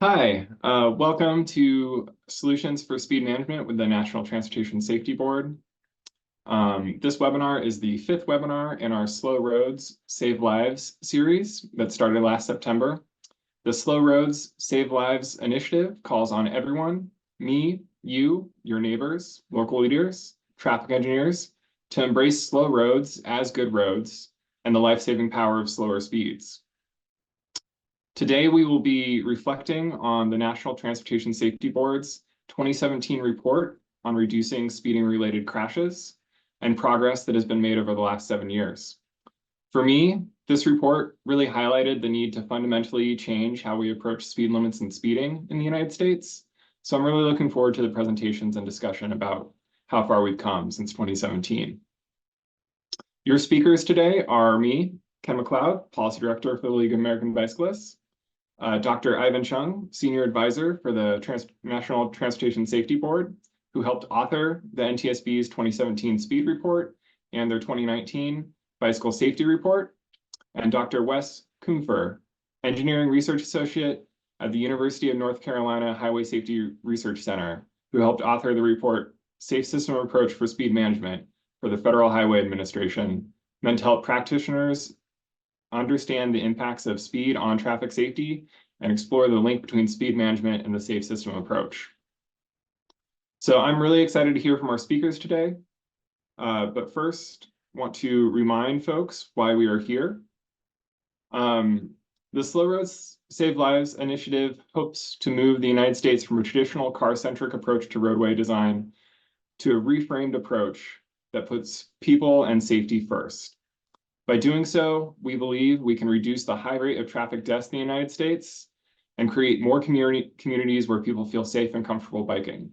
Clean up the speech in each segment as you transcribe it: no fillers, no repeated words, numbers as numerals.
Hi, welcome to Solutions for Speed Management with the National Transportation Safety Board. This webinar is the fifth webinar in our Slow Roads, Save Lives series that started last September. The Slow Roads, Save Lives initiative calls on everyone, me, you, your neighbors, local leaders, traffic engineers, to embrace slow roads as good roads and the life-saving power of slower speeds. Today, we will be reflecting on the National Transportation Safety Board's 2017 report on reducing speeding-related crashes and progress that has been made over the last 7 years. For me, this report really highlighted the need to fundamentally change how we approach speed limits and speeding in the United States. So I'm really looking forward to the presentations and discussion about how far we've come since 2017. Your speakers today are me, Ken McLeod, Policy Director for the League of American Bicyclists, Dr. Ivan Cheung, Senior Advisor for the National Transportation Safety Board, who helped author the NTSB's 2017 Speed Report and their 2019 Bicycle Safety Report, and Dr. Wes Kumfer, Engineering Research Associate at the University of North Carolina Highway Safety Research Center, who helped author the report Safe System Approach for Speed Management for the Federal Highway Administration, meant to help practitioners understand the impacts of speed on traffic safety and explore the link between speed management and the safe system approach. So I'm really excited to hear from our speakers today. But first, want to remind folks why we are here. The Slow Roads Save Lives initiative hopes to move the United States from a traditional car-centric approach to roadway design to a reframed approach that puts people and safety first. By doing so, we believe we can reduce the high rate of traffic deaths in the United States and create more communities where people feel safe and comfortable biking.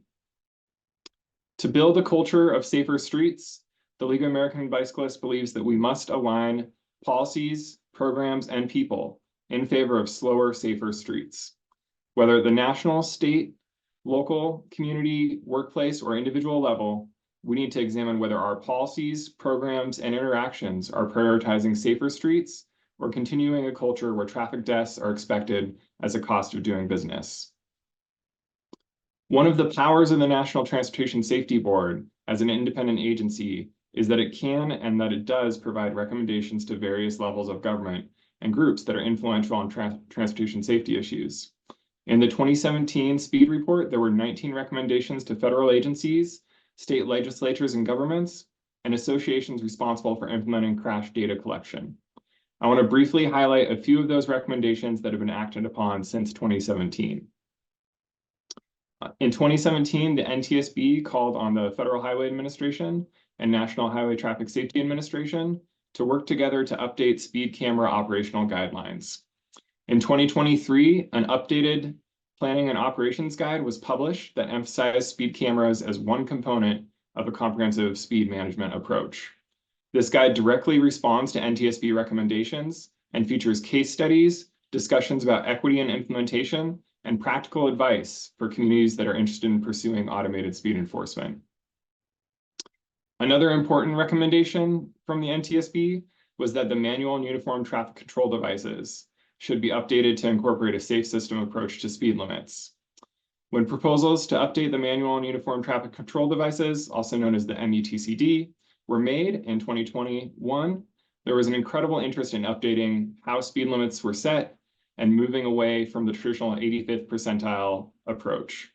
To build a culture of safer streets, the League of American Bicyclists believes that we must align policies, programs, and people in favor of slower, safer streets. Whether at the national, state, local, community, workplace, or individual level, we need to examine whether our policies, programs, and interactions are prioritizing safer streets or continuing a culture where traffic deaths are expected as a cost of doing business. One of the powers of the National Transportation Safety Board as an independent agency is that it can and that it does provide recommendations to various levels of government and groups that are influential on transportation safety issues. In the 2017 Speed Report, there were 19 recommendations to federal agencies, state legislatures and governments, and associations responsible for implementing crash data collection. I want to briefly highlight a few of those recommendations that have been acted upon since 2017. In 2017, the NTSB called on the Federal Highway Administration and National Highway Traffic Safety Administration to work together to update speed camera operational guidelines. In 2023, an updated Planning and Operations Guide was published that emphasized speed cameras as one component of a comprehensive speed management approach. This guide directly responds to NTSB recommendations and features case studies, discussions about equity and implementation, and practical advice for communities that are interested in pursuing automated speed enforcement. Another important recommendation from the NTSB was that the manual and uniform traffic control devices should be updated to incorporate a safe system approach to speed limits. When proposals to update the manual and uniform traffic control devices, also known as the MUTCD, were made in 2021, there was an incredible interest in updating how speed limits were set and moving away from the traditional 85th percentile approach.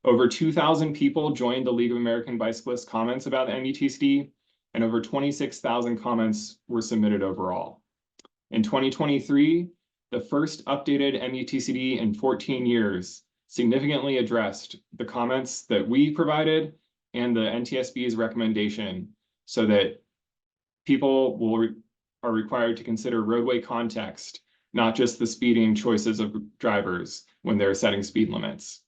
Over 2,000 people joined the League of American Bicyclists comments about the MUTCD, and over 26,000 comments were submitted overall. In 2023, the first updated MUTCD in 14 years significantly addressed the comments that we provided and the NTSB's recommendation so that people are required to consider roadway context, not just the speeding choices of drivers when they're setting speed limits.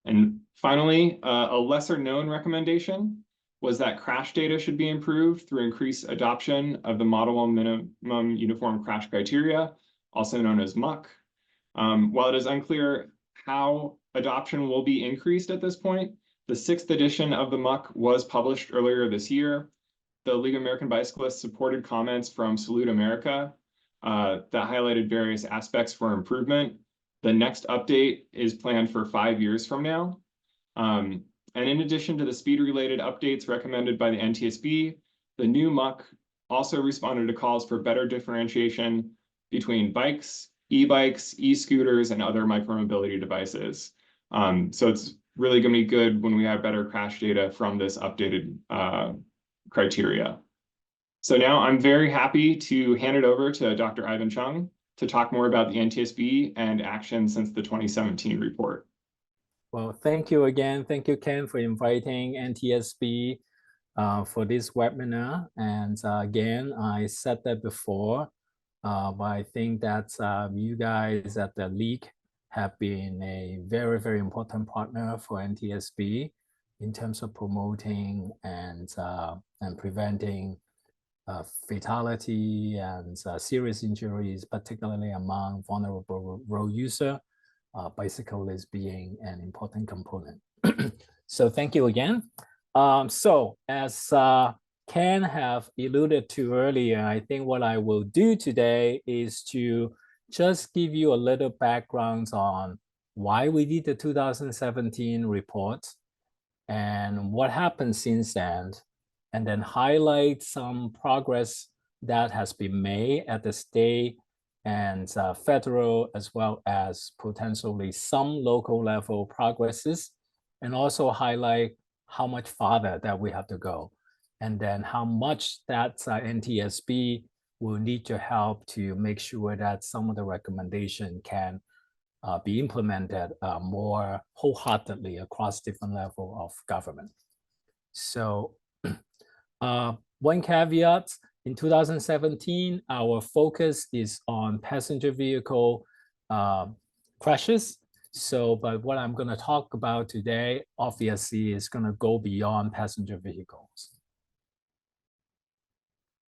And finally, a lesser known recommendation was that crash data should be improved through increased adoption of the Model Minimum Uniform Crash Criteria, also known as MUC. While it is unclear how adoption will be increased at this point, the 6th edition of the MUC was published earlier this year. The League of American Bicyclists supported comments from Salute America that highlighted various aspects for improvement, The next update is planned for 5 years from now. And in addition to the speed-related updates recommended by the NTSB, the new MUC also responded to calls for better differentiation between bikes, e-bikes, e-scooters, and other micromobility devices. So it's really going to be good when we have better crash data from this updated criteria. So now I'm very happy to hand it over to Dr. Ivan Cheung to talk more about the NTSB and action since the 2017 report. Well, thank you again. Thank you, Ken, for inviting NTSB for this webinar. And again, I said that before, but I think that you guys at the League have been a very, very important partner for NTSB in terms of promoting and preventing fatality and serious injuries, particularly among vulnerable road user, bicyclists being an important component. So thank you again. So as Ken have alluded to earlier, I think what I will do today is to just give you a little background on why we did the 2017 report and what happened since then, and then highlight some progress that has been made at the state and federal, as well as potentially some local level progresses, and also highlight how much farther that we have to go, and then how much that NTSB will need your help to make sure that some of the recommendation can be implemented more wholeheartedly across different levels of government. So one caveat, in 2017, our focus is on passenger vehicle crashes. So, but what I'm going to talk about today, obviously, is going to go beyond passenger vehicles.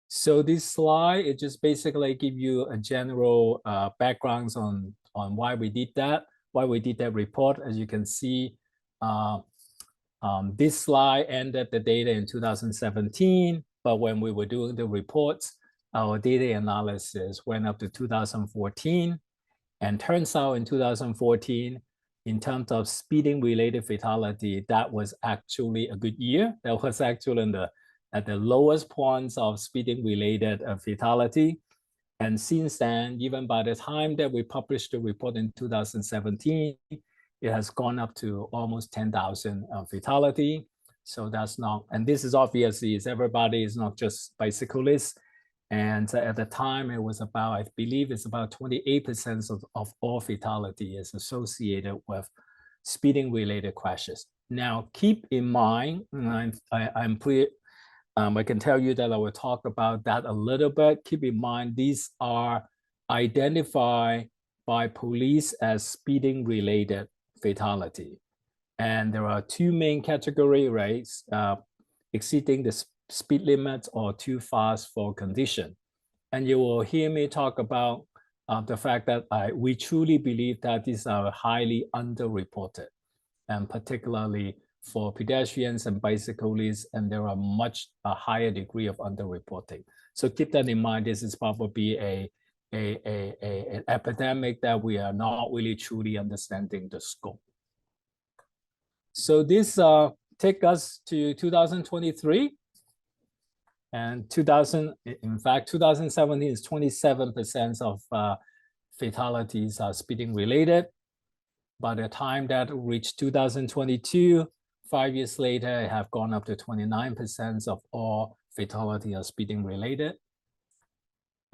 So this slide, it just basically give you a general backgrounds on why we did that report. As you can see, this slide ended the data in 2017, but when we were doing the reports, our data analysis went up to 2014. And turns out in 2014, in terms of speeding related fatality, that was actually a good year. That was actually at the lowest points of speeding related fatality. And since then, even by the time that we published the report in 2017, it has gone up to almost 10,000 fatality. So that's not, and this is obviously, is everybody, is not just bicyclists. And at the time, it was about, I believe it's about 28% of all fatality is associated with speeding related crashes. Now, keep in mind, I can tell you that I will talk about that a little bit. Keep in mind, these are identified by police as speeding related fatality. And there are two main categories, right? Exceeding the speed limit or too fast for condition. And you will hear me talk about the fact that we truly believe that these are highly underreported, and particularly for pedestrians and bicyclists, and there are much higher degree of underreporting. So keep that in mind. This is probably an epidemic that we are not really truly understanding the scope. So this takes us to 2023. And 2017 is 27% of fatalities are speeding related. By the time that reached 2022, 5 years later, it have gone up to 29% of all fatalities are speeding related.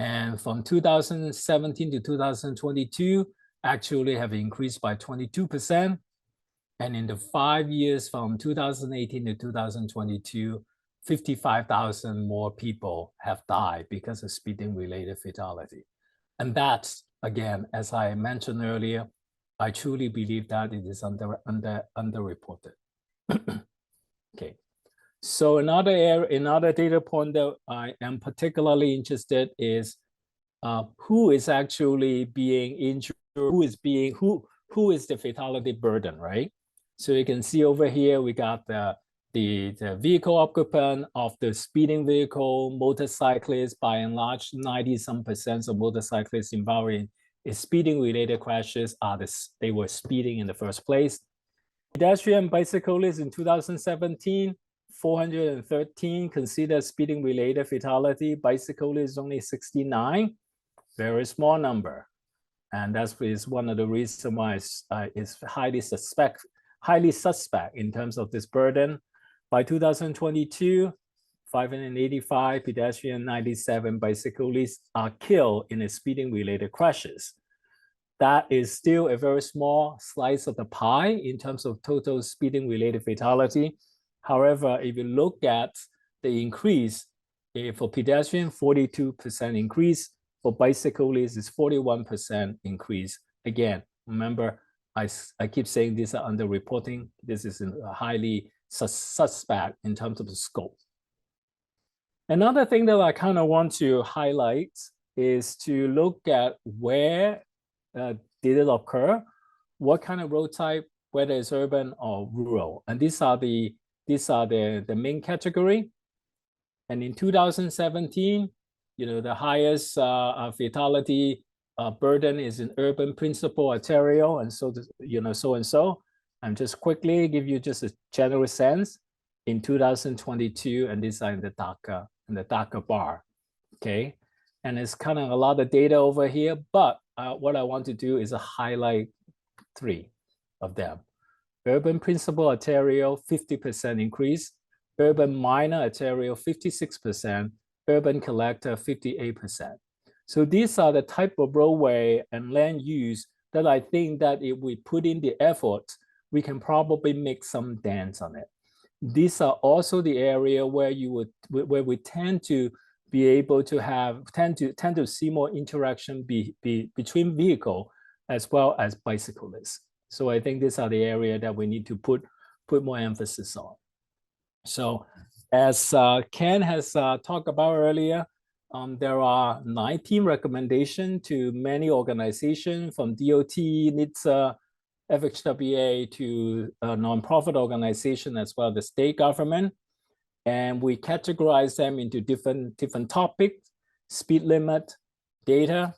And from 2017 to 2022, actually have increased by 22%. And in the 5 years from 2018 to 2022, 55,000 more people have died because of speeding related fatality. And that's, again, as I mentioned earlier, I truly believe that it is underreported. Okay, so another data point that I am particularly interested is who is actually being injured, who is the fatality burden, right? So you can see over here, we got the vehicle occupant of the speeding vehicle, motorcyclists, by and large, 90-some% of motorcyclists involved speeding-related crashes are they were speeding in the first place. Pedestrian bicyclists in 2017, 413 considered speeding-related fatality. Bicyclists only 69, very small number. And that is one of the reasons why it's highly suspect in terms of this burden. By 2022, 585 pedestrian, 97 bicyclists are killed in speeding-related crashes. That is still a very small slice of the pie in terms of total speeding-related fatality. However, if you look at the increase for pedestrian, 42% increase. For bicyclists, it's 41% increase. Again, remember, I keep saying these are underreporting. This is highly suspect in terms of the scope. Another thing that I kind of want to highlight is to look at where did it occur, what kind of road type, whether it's urban or rural. And these are the main category. And in 2017, the highest fatality burden is in urban principal arterial, and so so and so. I'm just quickly give you just a general sense in 2022, and these are in the darker bar, okay? And it's kind of a lot of data over here, but what I want to do is highlight 3 of them. Urban principal arterial, 50% increase. Urban minor arterial, 56%. Urban collector, 58%. So these are the type of roadway and land use that I think that if we put in the effort, we can probably make some dents on it. These are also the area where we tend to be able to tend to see more interaction between vehicle as well as bicyclists. So I think these are the area that we need to put more emphasis on. So as Ken has talked about earlier, there are 19 recommendations to many organizations from DOT, NHTSA, FHWA to nonprofit organization as well as the state government. And we categorize them into different topics: speed limit, data,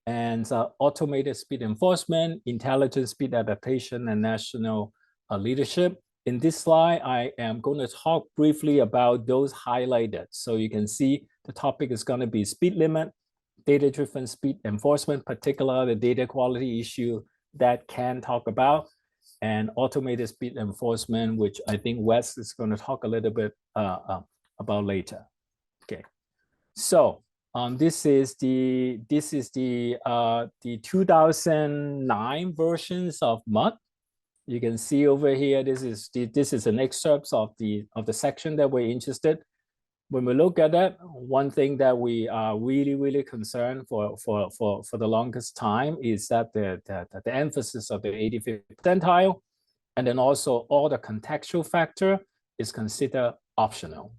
and automated speed enforcement, intelligent speed adaptation, and national leadership. In this slide, I am going to talk briefly about those highlighted. So you can see the topic is going to be speed limit, data-driven speed enforcement, particularly the data quality issue that Ken talk about, and automated speed enforcement, which I think Wes is going to talk a little bit about later. Okay, so this is the 2009 versions of MUD. You can see over here, this is an excerpt of the section that we're interested. When we look at that, one thing that we are really concerned for the longest time is that the emphasis of the 85th percentile, and then also all the contextual factor is considered optional.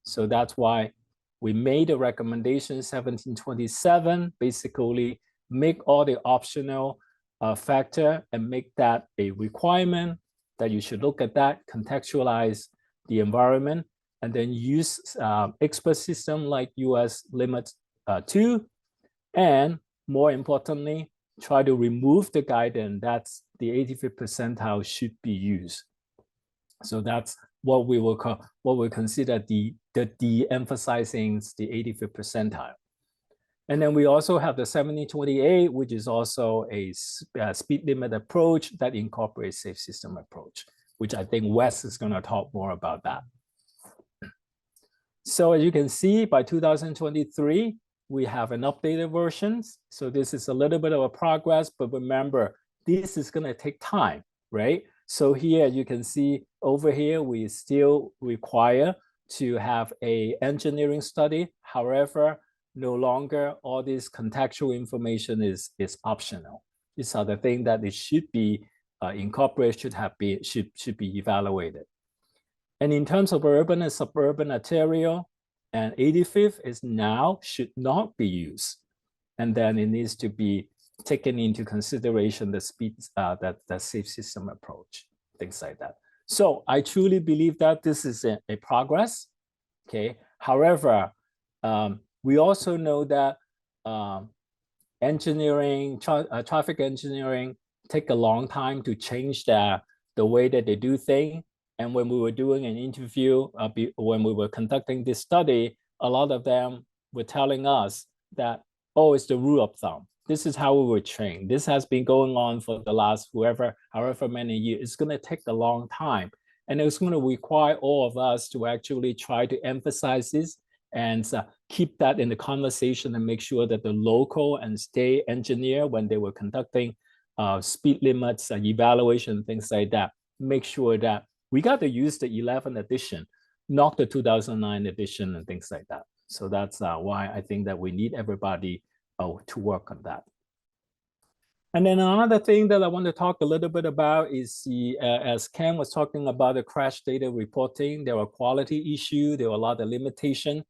So that's why we made a recommendation 1727, basically make all the optional factor and make that a requirement that you should look at that, contextualize the environment, and then use expert system like US Limit 2, and more importantly, try to remove the guidance that's the 85th percentile should be used. So that's what we will call, what we consider the de-emphasizing the 85th percentile. And then we also have the 1728, which is also a speed limit approach that incorporates safe system approach, which I think Wes is going to talk more about that. So as you can see, by 2023, we have an updated version. So this is a little bit of a progress, but remember, this is going to take time, right? So here you can see over here, we still require to have an engineering study. However, no longer all this contextual information is optional. These are the things that it should be incorporated, should be evaluated. And in terms of urban and suburban arterial, and 85th is now should not be used. And then it needs to be taken into consideration the speed, that safe system approach, things like that. So I truly believe that this is a progress, okay? However, we also know that engineering, traffic engineering take a long time to change the way that they do things. And when we were doing an interview, when we were conducting this study, a lot of them were telling us that, oh, it's the rule of thumb. This is how we were trained. This has been going on for the last however many years. It's going to take a long time. And it's going to require all of us to actually try to emphasize this and keep that in the conversation and make sure that the local and state engineer, when they were conducting speed limits, evaluation, things like that, make sure that we got to use the 11th edition, not the 2009 edition and things like that. So that's why I think that we need everybody to work on that. And then another thing that I want to talk a little bit about is as Ken was talking about the crash data reporting, there are quality issues, there are a lot of limitation.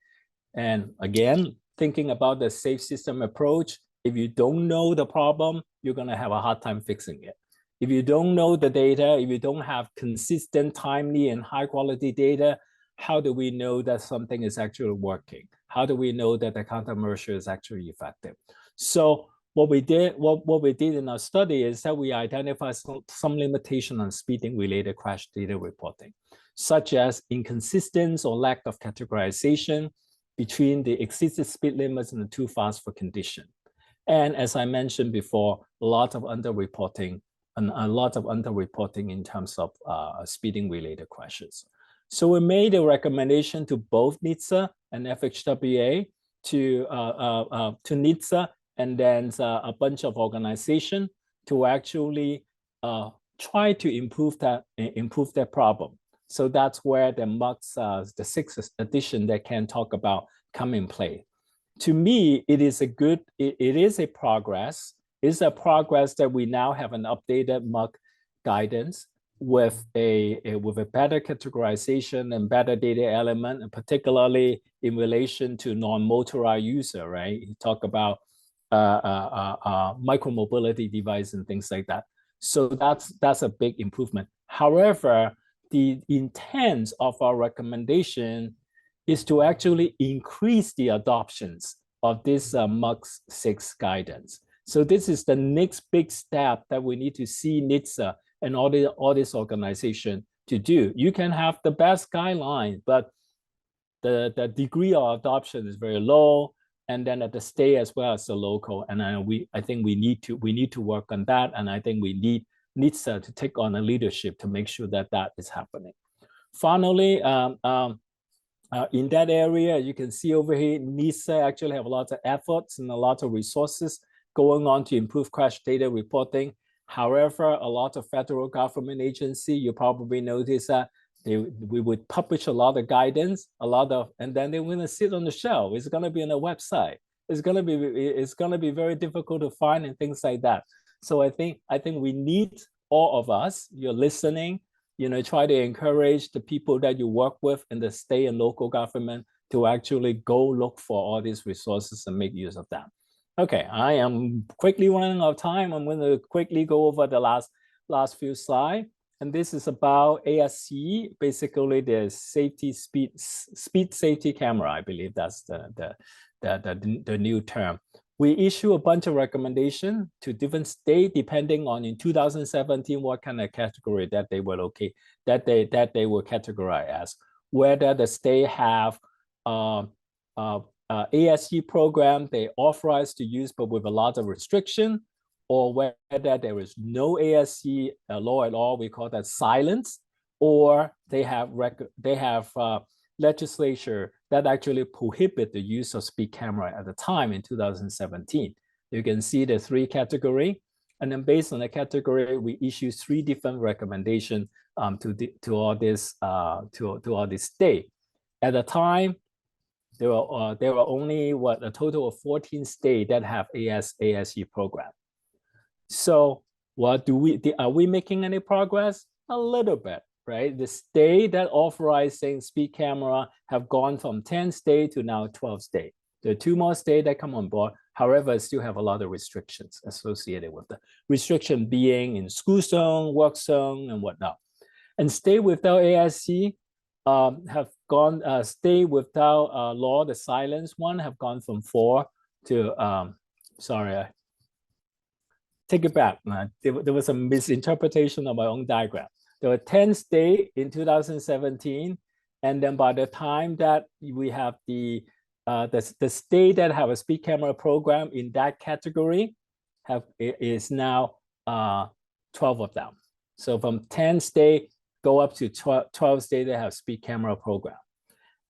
And again, thinking about the safe system approach, if you don't know the problem, you're going to have a hard time fixing it. If you don't know the data, if you don't have consistent, timely, and high quality data, how do we know that something is actually working? How do we know that the countermeasure is actually effective? So what we did in our study is that we identified some limitation on speeding related crash data reporting, such as inconsistence or lack of categorization between the existing speed limits and the too fast for condition. And as I mentioned before, a lot of underreporting in terms of speeding related crashes. So we made a recommendation to both NHTSA and FHWA to NHTSA and then a bunch of organizations to actually try to improve that problem. So that's where the MUX, the 6th edition that Ken talk about, come in play. To me, it is a progress. It's a progress that we now have an updated MUX guidance with a better categorization and better data element, and particularly in relation to non-motorized user, right? You talk about micromobility device and things like that. So that's a big improvement. However, the intent of our recommendation is to actually increase the adoptions of this MUX 6 guidance. So this is the next big step that we need to see NHTSA and all this organization to do. You can have the best guideline, but the degree of adoption is very low, and then at the state as well as the local. And I think we need to work on that, and I think we need NHTSA to take on a leadership to make sure that that is happening. Finally, in that area, you can see over here, NHTSA actually have a lot of efforts and a lot of resources going on to improve crash data reporting. However, a lot of federal government agency, you probably notice that we would publish a lot of guidance, and then they're going to sit on the shelf. It's going to be on a website. It's going to be very difficult to find and things like that. So I think we need all of us. You're listening. Try to encourage the people that you work with in the state and local government to actually go look for all these resources and make use of them. Okay, I am quickly running out of time. I'm going to quickly go over the last few slides. And this is about ASC, basically the speed safety camera. I believe that's the new term. We issue a bunch of recommendations to different states, depending on in 2017 what kind of category that they were that they were categorized as. Whether the state have ASC program they authorized to use, but with a lot of restriction, or whether there is no ASC law at all, we call that silence, or they have legislature that actually prohibit the use of speed camera at the time in 2017. You can see the 3 categories, and then based on the category, we issue 3 different recommendations to all this state. At the time, there were only a total of 14 states that have ASC program. So are we making any progress? A little bit, right? The state that authorizing speed camera have gone from 10 states to now 12 states. There are 2 more states that come on board. However, still have a lot of restrictions associated with the restriction being in school zone, work zone, and whatnot. And state without ASC have gone, state without law, the silence one, have gone from 4 to, sorry, take it back. There was a misinterpretation of my own diagram. There were 10 states in 2017. And then by the time that we have the state that have a speed camera program in that category is now 12 of them. So from 10 states go up to 12 states that have speed camera program.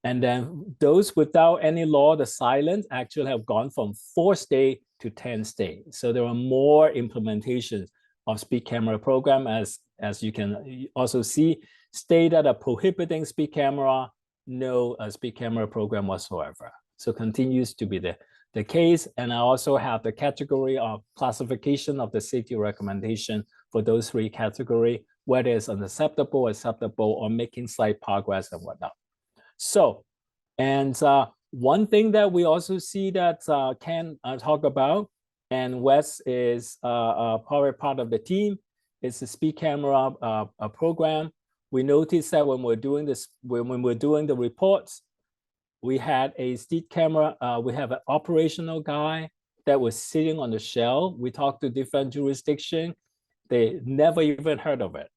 And then those without any law, the silent, actually have gone from 4 states to 10 states. So there are more implementations of speed camera program, as you can also see, states that are prohibiting speed camera, no speed camera program whatsoever. So continues to be the case. And I also have the category of classification of the safety recommendation for those 3 categories, whether it's unacceptable, acceptable, or making slight progress and whatnot. So, and one thing that we also see that Ken talk about, and Wes is probably part of the team, is the speed camera program. We noticed that when we're doing this, when we're doing the reports, we had a speed camera, we have an operational guy that was sitting on the shelf. We talked to different jurisdictions. They never even heard of it.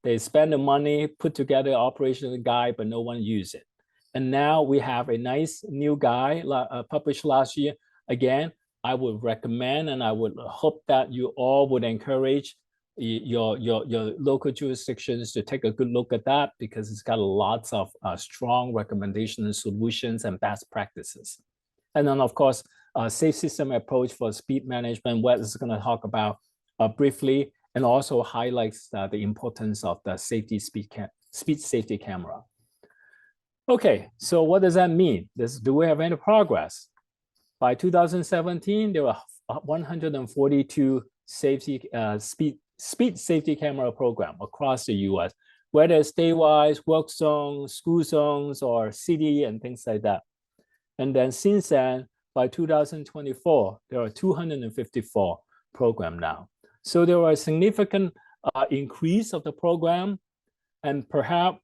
They spend the money, put together an operational guide, but no one used it. And now we have a nice new guide published last year. Again, I would recommend, and I would hope that you all would encourage your local jurisdictions to take a good look at that, because it's got lots of strong recommendations, solutions, and best practices. And then, of course, safe system approach for speed management, Wes is going to talk about briefly, and also highlights the importance of the speed safety camera. Okay, so what does that mean? Do we have any progress? By 2017, there were 142 speed safety camera program across the US, whether statewide, work zones, school zones, or city and things like that. And then since then, by 2024, there are 254 program now. So there was a significant increase of the program, and perhaps,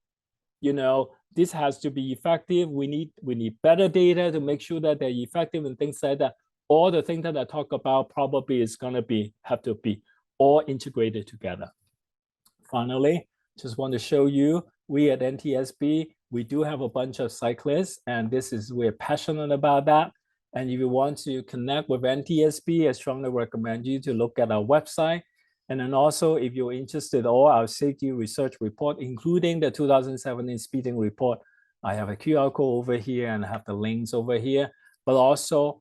you know, this has to be effective. We need better data to make sure that they're effective and things like that. All the things that I talk about probably is going to have to be all integrated together. Finally, just want to show you, we at NTSB, we do have a bunch of cyclists, and we're passionate about that. And if you want to connect with NTSB, I strongly recommend you to look at our website. And then also, if you're interested in all our safety research report, including the 2017 speeding report, I have a QR code over here and I have the links over here. But also,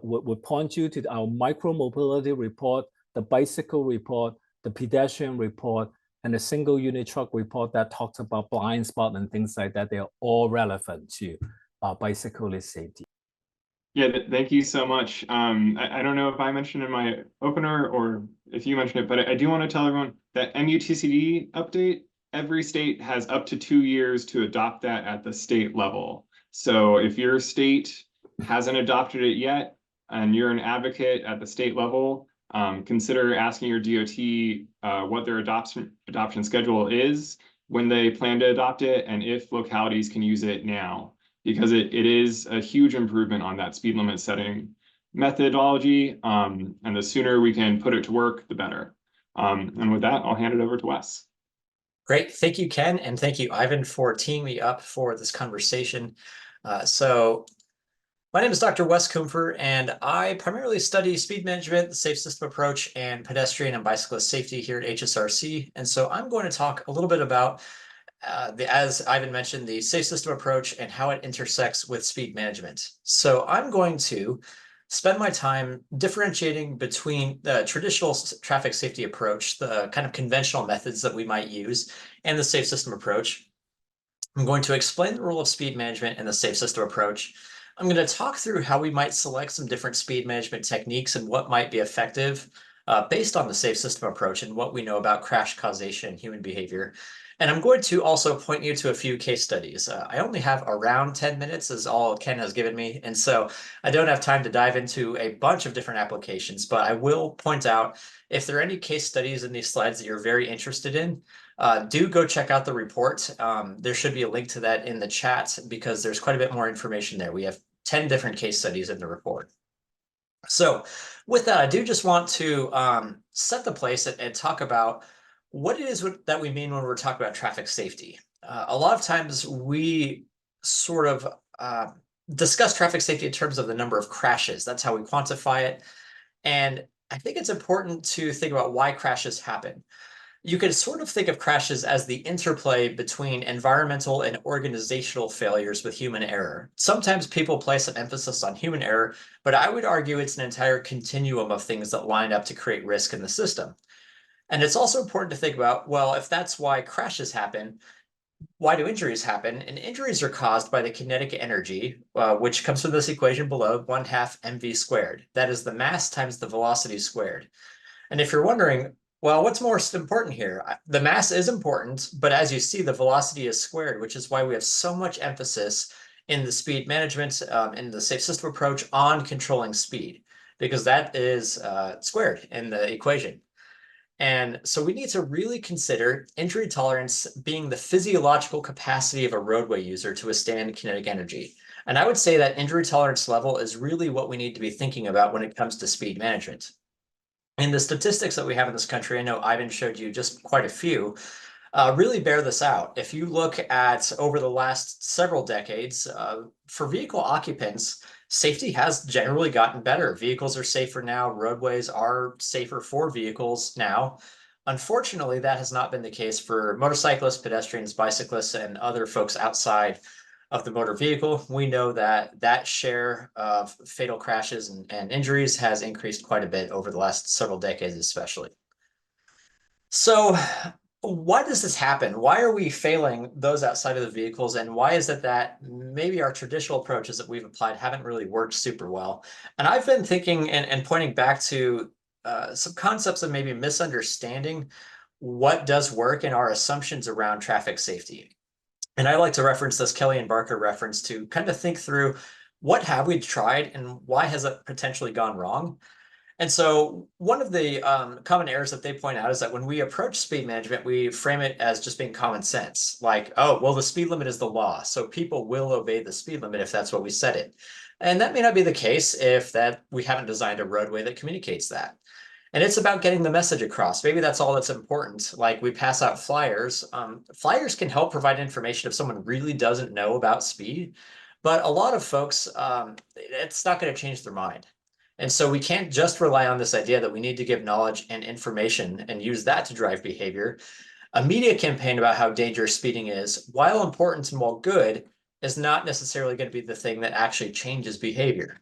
we point you to our micro mobility report, the bicycle report, the pedestrian report, and the single unit truck report that talks about blind spot and things like that. They're all relevant to bicyclist safety. Yeah, thank you so much. I don't know if I mentioned in my opener or if you mentioned it, but I do want to tell everyone that MUTCD update, every state has up to 2 years to adopt that at the state level. So if your state hasn't adopted it yet and you're an advocate at the state level, consider asking your DOT what their adoption schedule is, when they plan to adopt it, and if localities can use it now, because it is a huge improvement on that speed limit setting methodology. And the sooner we can put it to work, the better. And with that, I'll hand it over to Wes. Great. Thank you, Ken. And thank you, Ivan, for teeing me up for this conversation. So my name is Dr. Wes Kumfer, and I primarily study speed management, the safe system approach, and pedestrian and bicyclist safety here at HSRC. And so I'm going to talk a little bit about as Ivan mentioned, the safe system approach and how it intersects with speed management. So I'm going to spend my time differentiating between the traditional traffic safety approach, the kind of conventional methods that we might use, and the safe system approach. I'm going to explain the role of speed management and the safe system approach. I'm going to talk through how we might select some different speed management techniques and what might be effective based on the safe system approach and what we know about crash causation and human behavior. And I'm going to also point you to a few case studies. I only have around 10 minutes is all Ken has given me. And so I don't have time to dive into a bunch of different applications, but I will point out if there are any case studies in these slides that you're very interested in, do go check out the report. There should be a link to that in the chat because there's quite a bit more information there. We have 10 different case studies in the report. So with that, I do just want to set the place and talk about what it is that we mean when we're talking about traffic safety. A lot of times we sort of discuss traffic safety in terms of the number of crashes. That's how we quantify it. And I think it's important to think about why crashes happen. You could sort of think of crashes as the interplay between environmental and organizational failures with human error. Sometimes people place an emphasis on human error, but I would argue it's an entire continuum of things that line up to create risk in the system. And it's also important to think about, well, if that's why crashes happen, why do injuries happen? And injuries are caused by the kinetic energy, which comes from this equation below, 1/2 mv squared. That is the mass times the velocity squared. And if you're wondering, well, what's most important here? The mass is important, but as you see, the velocity is squared, which is why we have so much emphasis in the speed management, in the safe system approach on controlling speed, because that is squared in the equation. And so we need to really consider injury tolerance being the physiological capacity of a roadway user to withstand kinetic energy. And I would say that injury tolerance level is really what we need to be thinking about when it comes to speed management. And the statistics that we have in this country, I know Ivan showed you just quite a few, really bear this out. If you look at over the last several decades, for vehicle occupants, safety has generally gotten better. Vehicles are safer now. Roadways are safer for vehicles now. Unfortunately, that has not been the case for motorcyclists, pedestrians, bicyclists, and other folks outside of the motor vehicle. We know that that share of fatal crashes and injuries has increased quite a bit over the last several decades, especially. So why does this happen? Why are we failing those outside of the vehicles? And why is it that maybe our traditional approaches that we've applied haven't really worked super well? And I've been thinking and pointing back to some concepts of maybe misunderstanding what does work in our assumptions around traffic safety. And I like to reference this Kelly and Barker reference to kind of think through what have we tried and why has it potentially gone wrong? And so one of the common errors that they point out is that when we approach speed management, we frame it as just being common sense. Like, oh, well, the speed limit is the law, so people will obey the speed limit if that's what we set it. And that may not be the case if that we haven't designed a roadway that communicates that. And it's about getting the message across. Maybe that's all that's important. Like we pass out flyers. Flyers can help provide information if someone really doesn't know about speed, but a lot of folks, it's not going to change their mind. And so we can't just rely on this idea that we need to give knowledge and information and use that to drive behavior. A media campaign about how dangerous speeding is, while important and while good, is not necessarily going to be the thing that actually changes behavior.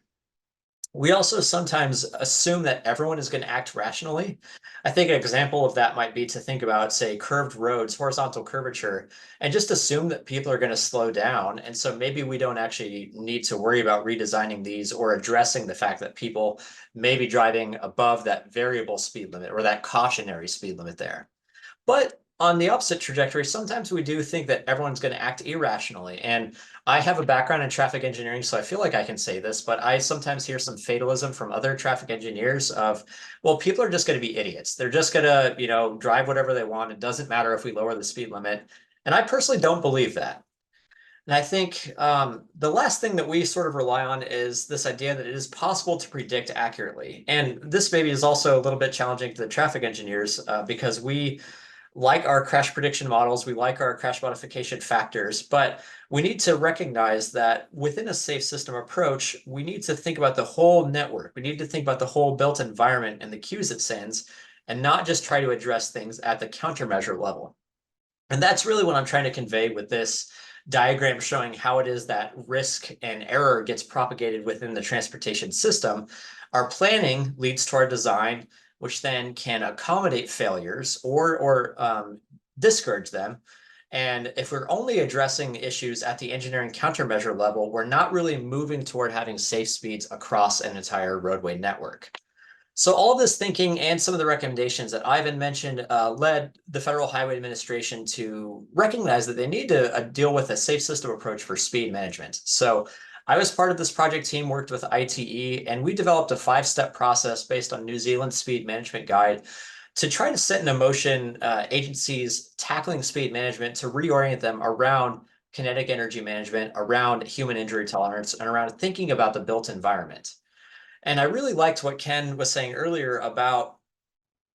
We also sometimes assume that everyone is going to act rationally. I think an example of that might be to think about, say, curved roads, horizontal curvature, and just assume that people are going to slow down. And so maybe we don't actually need to worry about redesigning these or addressing the fact that people may be driving above that variable speed limit or that cautionary speed limit there. But on the opposite trajectory, sometimes we do think that everyone's going to act irrationally. And I have a background in traffic engineering, so I feel like I can say this, but I sometimes hear some fatalism from other traffic engineers of, well, people are just going to be idiots. They're just going to, drive whatever they want. It doesn't matter if we lower the speed limit. And I personally don't believe that. And I think the last thing that we sort of rely on is this idea that it is possible to predict accurately. And this maybe is also a little bit challenging to the traffic engineers because we like our crash prediction models, we like our crash modification factors, but we need to recognize that within a safe system approach, we need to think about the whole network. We need to think about the whole built environment and the cues it sends, and not just try to address things at the countermeasure level. And that's really what I'm trying to convey with this diagram showing how it is that risk and error gets propagated within the transportation system. Our planning leads to our design, which then can accommodate failures or discourage them. And if we're only addressing issues at the engineering countermeasure level, we're not really moving toward having safe speeds across an entire roadway network. So all of this thinking and some of the recommendations that Ivan mentioned led the Federal Highway Administration to recognize that they need to deal with a safe system approach for speed management. So I was part of this project team, worked with ITE, and we developed a 5-step process based on New Zealand's speed management guide to try to set in motion agencies tackling speed management to reorient them around kinetic energy management, around human injury tolerance, and around thinking about the built environment. And I really liked what Ken was saying earlier about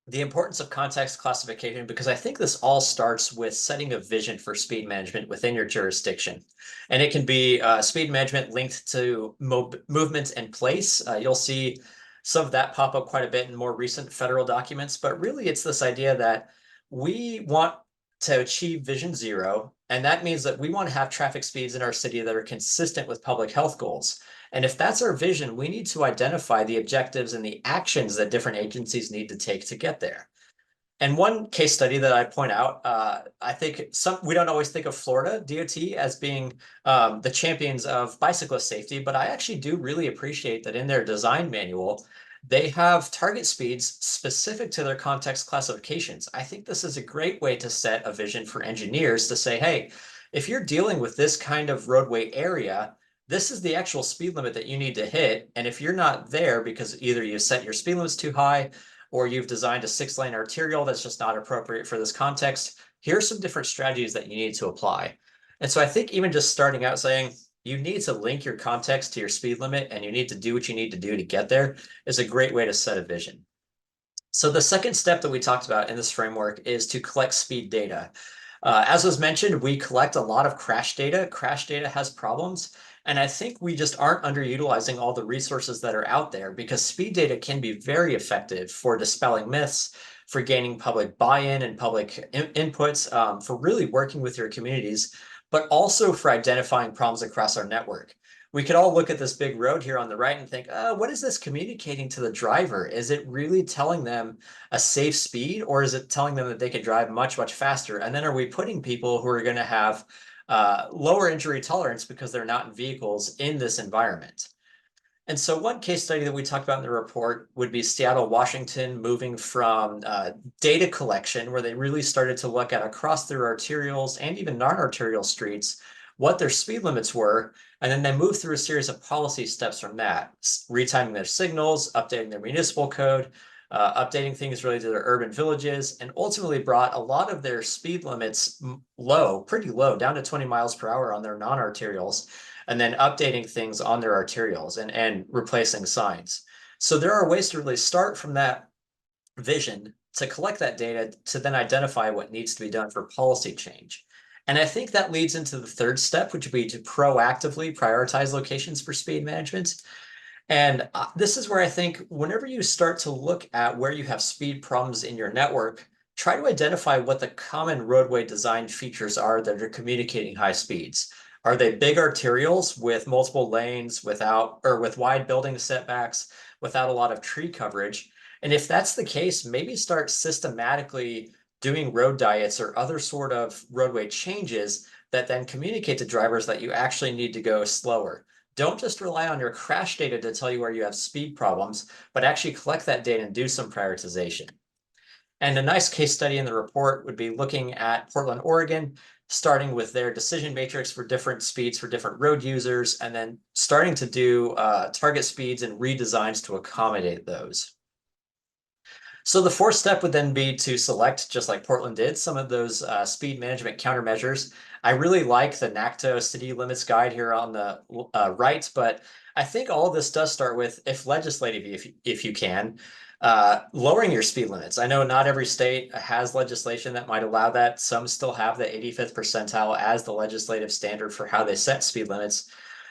the importance of context classification, because I think this all starts with setting a vision for speed management within your jurisdiction. And it can be speed management linked to movement and place. You'll see some of that pop up quite a bit in more recent federal documents, but really it's this idea that we want to achieve vision zero. And that means that we want to have traffic speeds in our city that are consistent with public health goals. And if that's our vision, we need to identify the objectives and the actions that different agencies need to take to get there. And one case study that I point out, I think we don't always think of Florida DOT as being the champions of bicyclist safety, but I actually do really appreciate that in their design manual, they have target speeds specific to their context classifications. I think this is a great way to set a vision for engineers to say, hey, if you're dealing with this kind of roadway area, this is the actual speed limit that you need to hit. And if you're not there because either you set your speed limits too high, or you've designed a 6-lane arterial that's just not appropriate for this context, here's some different strategies that you need to apply. And so I think even just starting out saying you need to link your context to your speed limit and you need to do what you need to do to get there is a great way to set a vision. So the second step that we talked about in this framework is to collect speed data. As was mentioned, we collect a lot of crash data. Crash data has problems. And I think we just aren't underutilizing all the resources that are out there, because speed data can be very effective for dispelling myths, for gaining public buy-in and public inputs, for really working with your communities, but also for identifying problems across our network. We could all look at this big road here on the right and think, what is this communicating to the driver? Is it really telling them a safe speed, or is it telling them that they can drive much, much faster? And then are we putting people who are going to have lower injury tolerance because they're not in vehicles in this environment? And so one case study that we talked about in the report would be Seattle, Washington, moving from data collection, where they really started to look at across their arterials and even non-arterial streets what their speed limits were. And then they moved through a series of policy steps from that, retiming their signals, updating their municipal code, updating things related to their urban villages, and ultimately brought a lot of their speed limits low, pretty low, down to 20 miles per hour on their non-arterials, and then updating things on their arterials and replacing signs. So there are ways to really start from that vision to collect that data to then identify what needs to be done for policy change. And I think that leads into the third step, which would be to proactively prioritize locations for speed management. And this is where I think whenever you start to look at where you have speed problems in your network, try to identify what the common roadway design features are that are communicating high speeds. Are they big arterials with multiple lanes with wide building setbacks, without a lot of tree coverage? And if that's the case, maybe start systematically doing road diets or other sort of roadway changes that then communicate to drivers that you actually need to go slower. Don't just rely on your crash data to tell you where you have speed problems, but actually collect that data and do some prioritization. And a nice case study in the report would be looking at Portland, Oregon, starting with their decision matrix for different speeds for different road users, and then starting to do target speeds and redesigns to accommodate those. So the fourth step would then be to select, just like Portland did, some of those speed management countermeasures. I really like the NACTO city limits guide here on the right, but I think all of this does start with, if legislative, if you can, lowering your speed limits. I know not every state has legislation that might allow that. Some still have the 85th percentile as the legislative standard for how they set speed limits.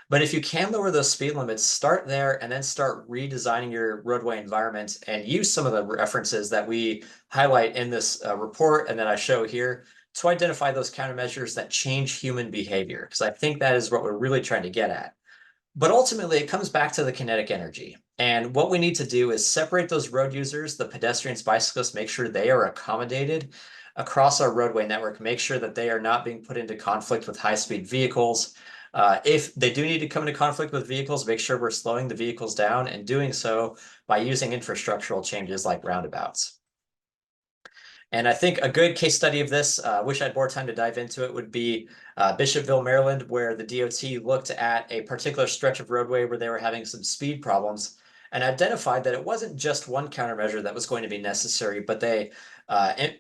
But if you can lower those speed limits, start there and then start redesigning your roadway environment and use some of the references that we highlight in this report and that I show here to identify those countermeasures that change human behavior, because I think that is what we're really trying to get at. But ultimately, it comes back to the kinetic energy. And what we need to do is separate those road users, the pedestrians, bicyclists, make sure they are accommodated across our roadway network, make sure that they are not being put into conflict with high-speed vehicles. If they do need to come into conflict with vehicles, make sure we're slowing the vehicles down and doing so by using infrastructural changes like roundabouts. And I think a good case study of this, wish I had more time to dive into it, would be Bishopville, Maryland, where the DOT looked at a particular stretch of roadway where they were having some speed problems and identified that it wasn't just one countermeasure that was going to be necessary, but they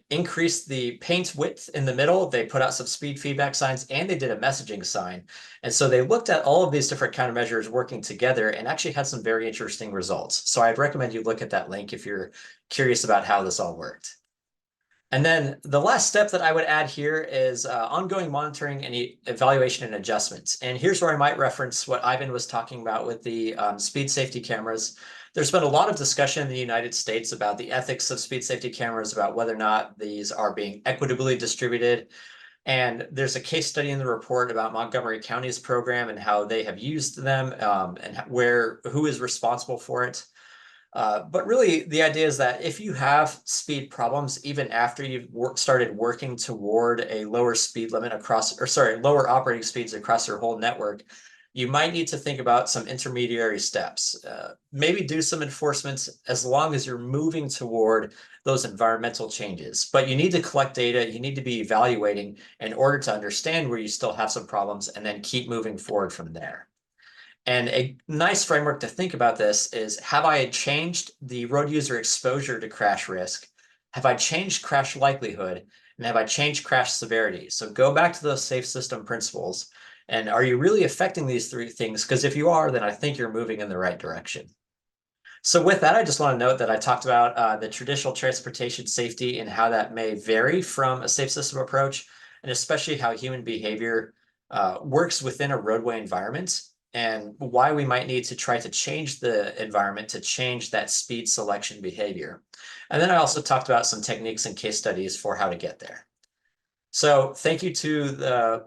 increased the paint width in the middle. They put out some speed feedback signs, and they did a messaging sign. And so they looked at all of these different countermeasures working together and actually had some very interesting results. So I'd recommend you look at that link if you're curious about how this all worked. And then the last step that I would add here is ongoing monitoring and evaluation and adjustments. And here's where I might reference what Ivan was talking about with the speed safety cameras. There's been a lot of discussion in the United States about the ethics of speed safety cameras, about whether or not these are being equitably distributed. And there's a case study in the report about Montgomery County's program and how they have used them and who is responsible for it. But really, the idea is that if you have speed problems, even after you've started working toward a lower speed limit lower operating speeds across your whole network, you might need to think about some intermediary steps. Maybe do some enforcement as long as you're moving toward those environmental changes. But you need to collect data, you need to be evaluating in order to understand where you still have some problems and then keep moving forward from there. And a nice framework to think about this is, have I changed the road user exposure to crash risk? Have I changed crash likelihood? And have I changed crash severity? So go back to those safe system principles. And are you really affecting these three things? Because if you are, then I think you're moving in the right direction. So with that, I just want to note that I talked about the traditional transportation safety and how that may vary from a safe system approach, and especially how human behavior works within a roadway environment, and why we might need to try to change the environment to change that speed selection behavior. And then I also talked about some techniques and case studies for how to get there. So thank you to the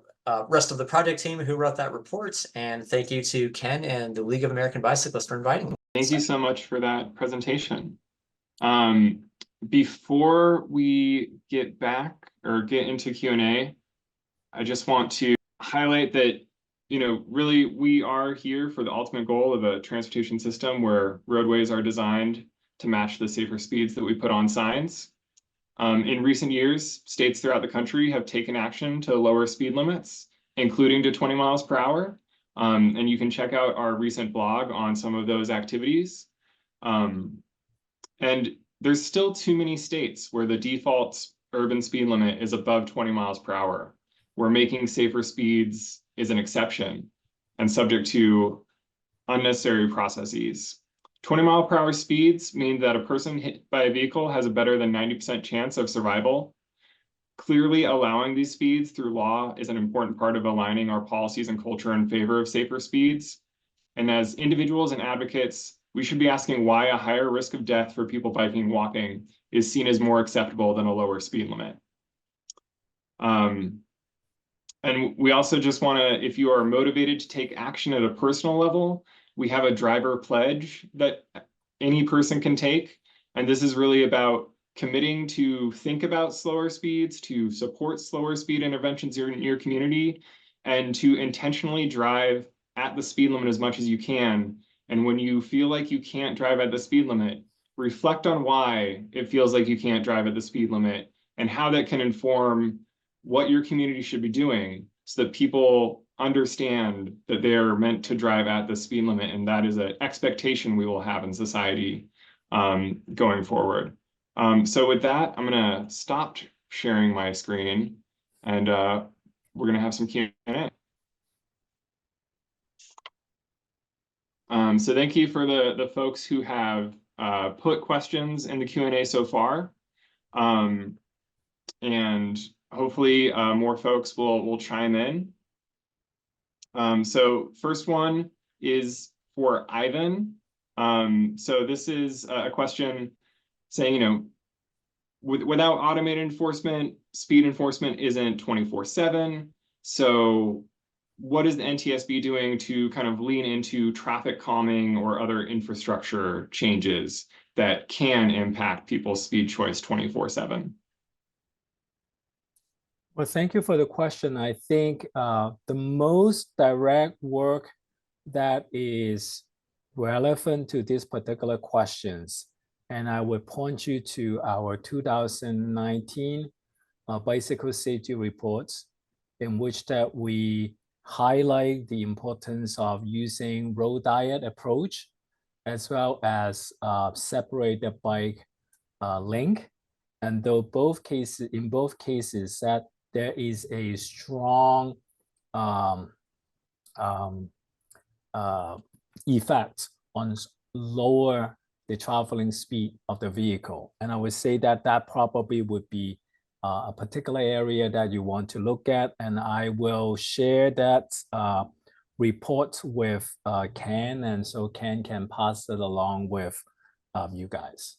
rest of the project team who wrote that report, and thank you to Ken and the League of American Bicyclists for inviting me. Thank you so much for that presentation. Before we get back or get into Q&A, I just want to highlight that really, we are here for the ultimate goal of a transportation system where roadways are designed to match the safer speeds that we put on signs. In recent years, states throughout the country have taken action to lower speed limits, including to 20 miles per hour. And you can check out our recent blog on some of those activities. And there's still too many states where the default urban speed limit is above 20 miles per hour, where making safer speeds is an exception and subject to unnecessary processes. 20-mile-per-hour speeds mean that a person hit by a vehicle has a better than 90% chance of survival. Clearly allowing these speeds through law is an important part of aligning our policies and culture in favor of safer speeds. And as individuals and advocates, we should be asking why a higher risk of death for people biking and walking is seen as more acceptable than a lower speed limit. And we also just want to, if you are motivated to take action at a personal level, we have a driver pledge that any person can take. And this is really about committing to think about slower speeds, to support slower speed interventions in your community, and to intentionally drive at the speed limit as much as you can. And when you feel like you can't drive at the speed limit, reflect on why it feels like you can't drive at the speed limit and how that can inform what your community should be doing so that people understand that they're meant to drive at the speed limit, and that is an expectation we will have in society going forward. So with that, I'm going to stop sharing my screen, and we're going to have some Q&A. So thank you for the folks who have put questions in the Q&A so far. And hopefully more folks will chime in. So first one is for Ivan. So this is a question saying, without automated enforcement, speed enforcement isn't 24/7. So what is the NTSB doing to kind of lean into traffic calming or other infrastructure changes that can impact people's speed choice 24/7? Well, thank you for the question. I think the most direct work that is relevant to these particular questions, and I would point you to our 2019 bicycle safety reports, in which that we highlight the importance of using road diet approach, as well as separate the bike link, And though in both cases that there is a strong effect on lower the traveling speed of the vehicle. And I would say that that probably would be a particular area that you want to look at. And I will share that report with Ken, and so Ken can pass it along with you guys.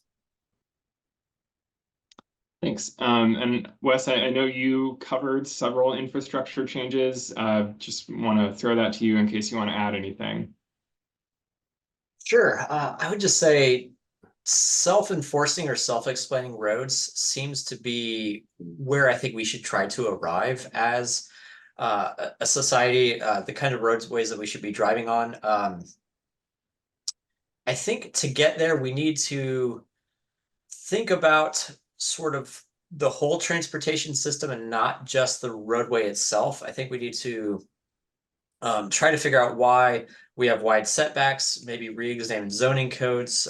Thanks. And Wes, I know you covered several infrastructure changes. Just want to throw that to you in case you want to add anything. Sure. I would just say self-enforcing or self-explaining roads seems to be where I think we should try to arrive as a society, the kind of roadways that we should be driving on. I think to get there, we need to think about sort of the whole transportation system and not just the roadway itself. I think we need to try to figure out why we have wide setbacks, maybe re-examine zoning codes,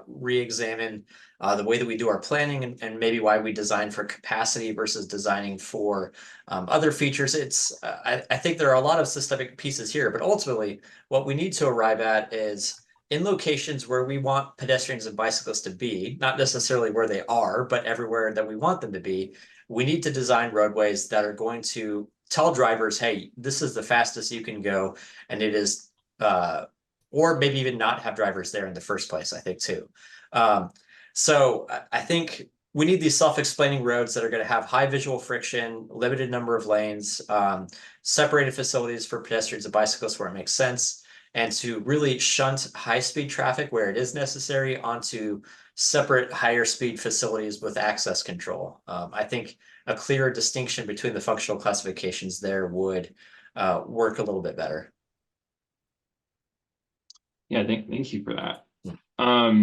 re-examine the way that we do our planning, and maybe why we design for capacity versus designing for other features. I think there are a lot of systemic pieces here, but ultimately what we need to arrive at is in locations where we want pedestrians and bicyclists to be, not necessarily where they are, but everywhere that we want them to be, we need to design roadways that are going to tell drivers, hey, this is the fastest you can go. And it is, or maybe even not have drivers there in the first place, I think too. So I think we need these self-explaining roads that are going to have high visual friction, limited number of lanes, separated facilities for pedestrians and bicyclists where it makes sense, and to really shunt high-speed traffic where it is necessary onto separate higher speed facilities with access control. I think a clearer distinction between the functional classifications there would work a little bit better. Yeah, thank you for that. Yeah.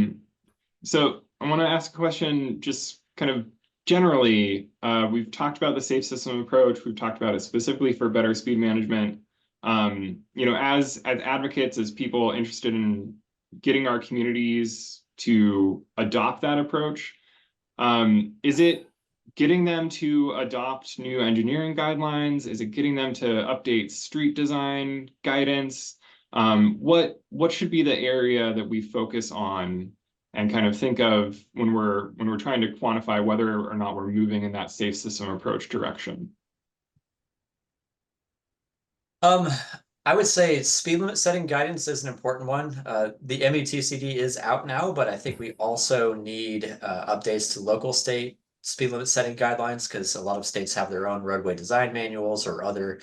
So I want to ask a question just kind of generally. We've talked about the safe system approach. We've talked about it specifically for better speed management. As advocates, as people interested in getting our communities to adopt that approach, is it getting them to adopt new engineering guidelines? Is it getting them to update street design guidance? What should be the area that we focus on and kind of think of when we're trying to quantify whether or not we're moving in that safe system approach direction? I would say speed limit setting guidance is an important one. The MUTCD is out now, but I think we also need updates to local state speed limit setting guidelines because a lot of states have their own roadway design manuals or other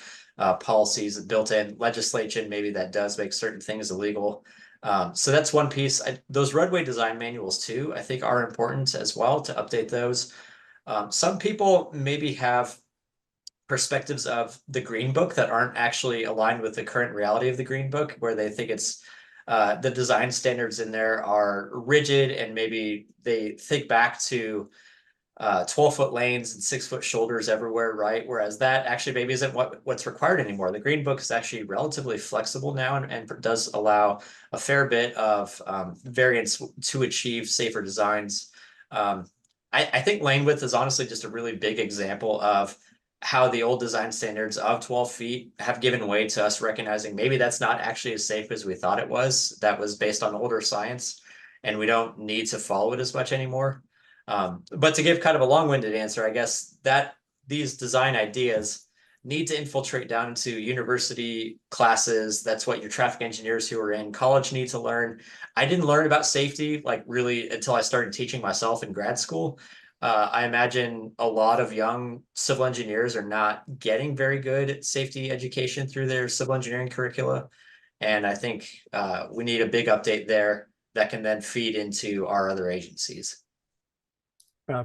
policies built in legislation. Maybe that does make certain things illegal. So that's one piece. Those roadway design manuals too, I think are important as well to update those. Some people maybe have perspectives of the Green Book that aren't actually aligned with the current reality of the Green Book, where they think it's the design standards in there are rigid and maybe they think back to 12-foot lanes and 6-foot shoulders everywhere, right? Whereas that actually maybe isn't what's required anymore. The Green Book is actually relatively flexible now and does allow a fair bit of variance to achieve safer designs. I think lane width is honestly just a really big example of how the old design standards of 12 feet have given way to us recognizing maybe that's not actually as safe as we thought it was. That was based on older science, and we don't need to follow it as much anymore. But to give kind of a long-winded answer, I guess that these design ideas need to infiltrate down into university classes. That's what your traffic engineers who are in college need to learn. I didn't learn about safety like really until I started teaching myself in grad school. I imagine a lot of young civil engineers are not getting very good safety education through their civil engineering curricula. And I think we need a big update there that can then feed into our other agencies.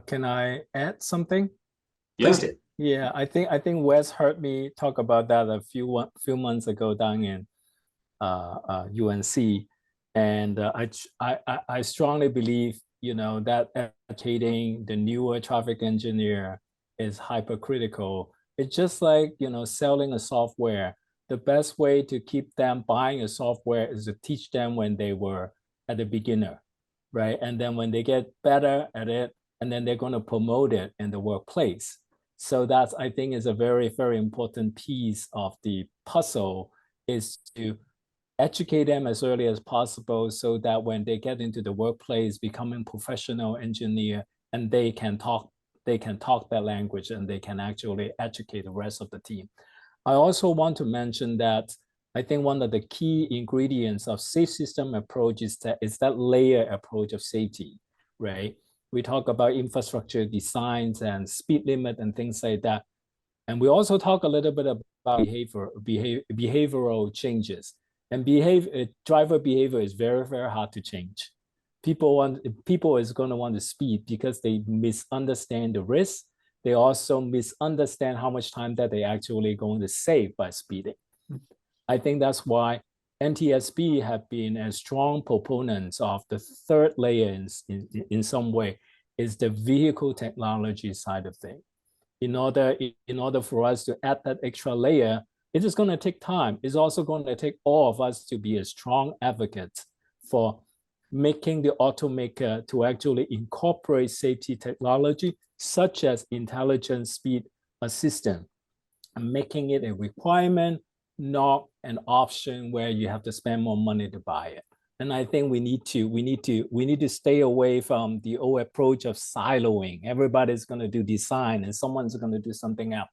Can I add something? Please do. Yeah, I think Wes heard me talk about that a few months ago down in UNC, and I strongly believe that educating the newer traffic engineer is hypercritical. It's just like selling a software. The best way to keep them buying a software is to teach them when they were at the beginner, right? And then when they get better at it, and then they're going to promote it in the workplace. So that's, I think, is a very, very important piece of the puzzle, is to educate them as early as possible so that when they get into the workplace, becoming professional engineer, and they can talk that language, and they can actually educate the rest of the team. I also want to mention that I think one of the key ingredients of safe system approach is that layer approach of safety, right? We talk about infrastructure designs and speed limit and things like that. And we also talk a little bit about behavioral changes. And driver behavior is very, very hard to change. People is going to want to speed because they misunderstand the risk. They also misunderstand how much time that they actually going to save by speeding. I think that's why NTSB have been a strong proponents of the third layer in some way, is the vehicle technology side of things. In order for us to add that extra layer, it is going to take time. It's also going to take all of us to be a strong advocate for making the automaker to actually incorporate safety technology, such as intelligent speed assistant, and making it a requirement, not an option where you have to spend more money to buy it. And I think we need to stay away from the old approach of siloing. Everybody's going to do design and someone's going to do something else.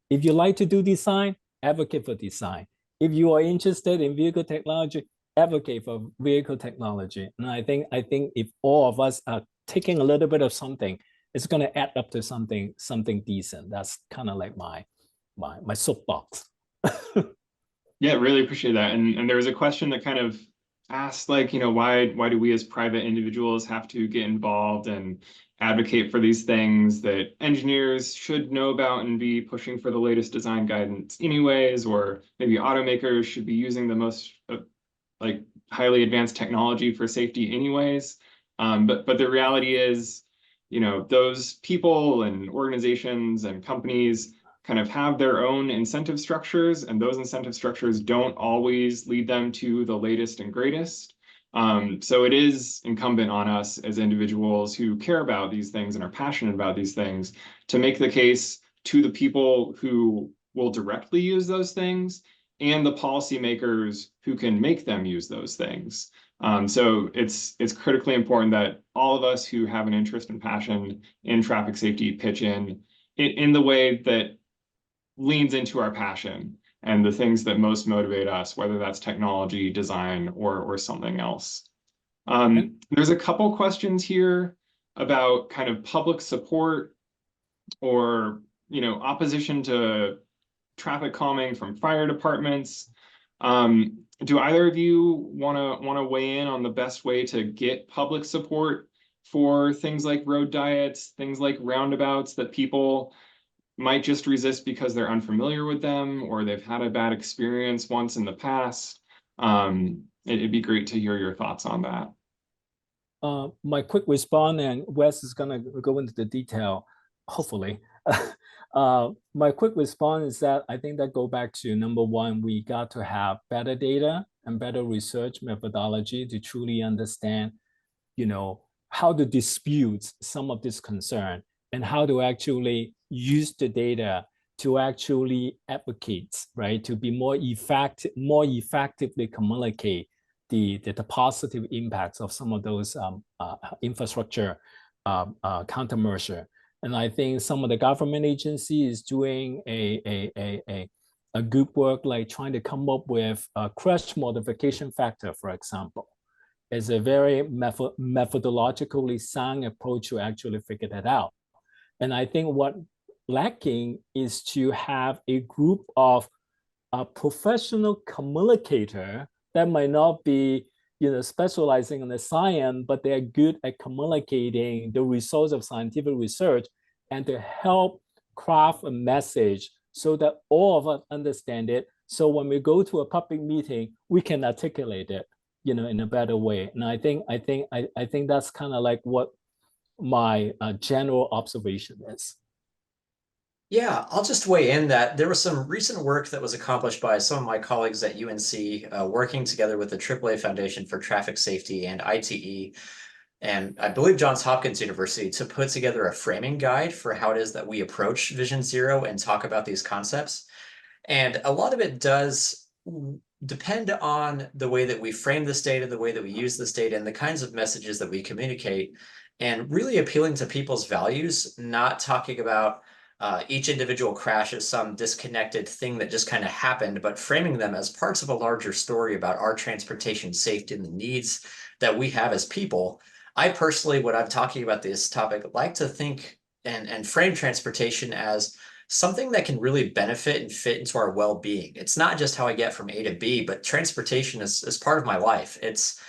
If you like to do design, advocate for design. If you are interested in vehicle technology, advocate for vehicle technology. And I think if all of us are taking a little bit of something, it's going to add up to something decent. That's kind of like my soapbox. Yeah, really appreciate that. And there was a question that kind of asked, like, why do we as private individuals have to get involved and advocate for these things that engineers should know about and be pushing for the latest design guidance anyways, or maybe automakers should be using the most like highly advanced technology for safety anyways. But the reality is, those people and organizations and companies kind of have their own incentive structures, and those incentive structures don't always lead them to the latest and greatest. So it is incumbent on us as individuals who care about these things and are passionate about these things to make the case to the people who will directly use those things and the policymakers who can make them use those things. So it's critically important that all of us who have an interest and passion in traffic safety pitch in the way that leans into our passion and the things that most motivate us, whether that's technology, design, or something else. There's a couple questions here about kind of public support or, opposition to traffic calming from fire departments. Do either of you want to weigh in on the best way to get public support for things like road diets, things like roundabouts that people might just resist because they're unfamiliar with them or they've had a bad experience once in the past? It'd be great to hear your thoughts on that. My quick response, and Wes is going to go into the detail, hopefully. My quick response is that I think that go back to number one, we got to have better data and better research methodology to truly understand, how to dispute some of this concern and how to actually use the data to actually advocate, right? To be more effectively communicate the positive impacts of some of those infrastructure countermeasure. And I think some of the government agencies doing a good work, like trying to come up with a crash modification factor, for example, is a very methodologically sound approach to actually figure that out. And I think what lacking is to have a group of professional communicator that might not be specializing in the science, but they're good at communicating the results of scientific research and to help craft a message so that all of us understand it. So when we go to a public meeting, we can articulate it, in a better way. And I think that's kind of like what my general observation is. Yeah, I'll just weigh in that there was some recent work that was accomplished by some of my colleagues at UNC, working together with the AAA Foundation for Traffic Safety and ITE, and I believe Johns Hopkins University to put together a framing guide for how it is that we approach Vision Zero and talk about these concepts. And a lot of it does depend on the way that we frame this data, the way that we use this data, and the kinds of messages that we communicate, and really appealing to people's values, not talking about each individual crash as some disconnected thing that just kind of happened, but framing them as parts of a larger story about our transportation safety and the needs that we have as people. I personally, when I'm talking about this topic, like to think and frame transportation as something that can really benefit and fit into our well-being. It's not just how I get from A to B, but transportation is part of my life. It's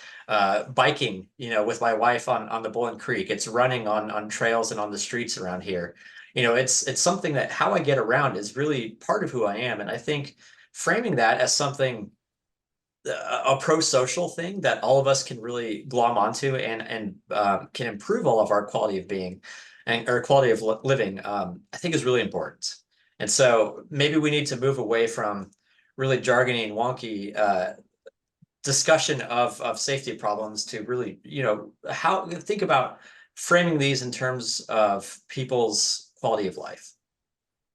biking, with my wife on the Bowling Creek. It's running on trails and on the streets around here. It's something that how I get around is really part of who I am. And I think framing that as something, a pro-social thing that all of us can really glom onto and can improve all of our quality of being and or quality of living, I think is really important. And so maybe we need to move away from really jargony and wonky discussion of safety problems to really, how think about framing these in terms of people's quality of life.